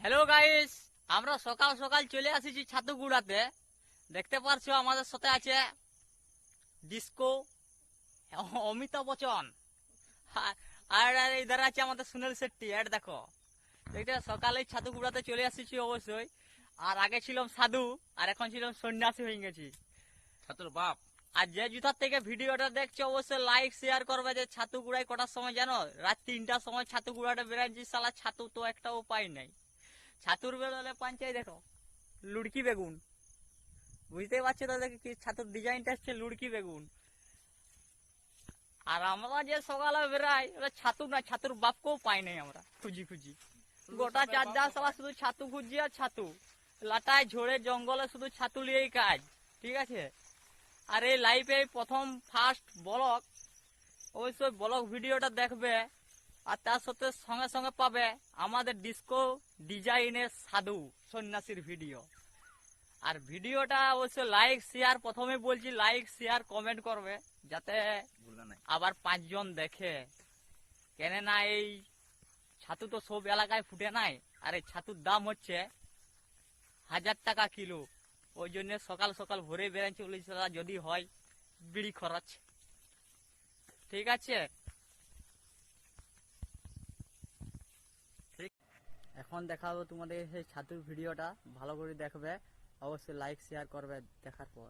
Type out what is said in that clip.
Hello guys, আমরা সকাল সকাল চলে আসিছি ছাতুগুড়াতে। দেখতে পারছো আমাদের সাথে আছে ডিস্কো, অমিতাভ বচ্চন, আর আর ইধার আছে আমাদের সুনীল শেট্টি। এর দেখো, দেখতে সকালে ছাতুগুড়াতে চলে আসিছি অবশ্যই। আর আগে ছিলাম সাধু, আর এখন ছিলাম সন্ন্যাসী হয়ে গেছি ছাতুর বাপ। আর যে জুতার থেকে ভিডিওটা দেখছো অবশ্যই লাইক শেয়ার করবে। যে ছাতু গুড়াই কটার সময় জানো? রাত 3টার সময় ছাতু গুড়াটা বেরাচ্ছি। সালা ছাতু তো একটাও পাই নাই। ছাতুর বেরোলে পাঞ্চাই দেখো লুড়কি বেগুন, বুঝতে পারছো তো? দেখি কি ছাতুর ডিজাইনটা হচ্ছে লুড়কি বেগুন। আর আমরা যে সকালে বেরাই ওটা ছাতু না, ছাতুর বাপকেও পাই নাই আমরা খুঁজি খুঁজি। গোটা চারদা সালা শুধু ছাতু খুঁজি আর ছাতু। লাটায় ঝোড়ে জঙ্গলে শুধু ছাতু লিয়েই কাজ, ঠিক আছে? আর এই লাইফে প্রথম ফার্স্ট ব্লগ, অবশ্যই ব্লগ ভিডিওটা দেখবে। আর তার সাথে সঙ্গে সঙ্গে পাবে আমাদের ডিস্কো ডিজাইনের সাধু সন্ন্যাসীর ভিডিও। আর ভিডিওটা অবশ্যই লাইক শেয়ার, প্রথমে বলছি লাইক শেয়ার কমেন্ট করবে, যাতে আবার 5 জন দেখে। কেন না এই ছাতু তো সব এলাকায় ফুটে নাই, আর এই ছাতুর দাম হচ্ছে 1000 টাকা কিলো। ওই জন্য সকাল সকাল ভোরে বেড়াচ্ছি, যদি হয় বিড়ি খরচ। ঠিক আছে, এখন দেখাবো তোমাদের সেই ছাতুর ভিডিওটা। ভালো করে দেখবে, অবশ্যই লাইক শেয়ার করবে দেখার পর।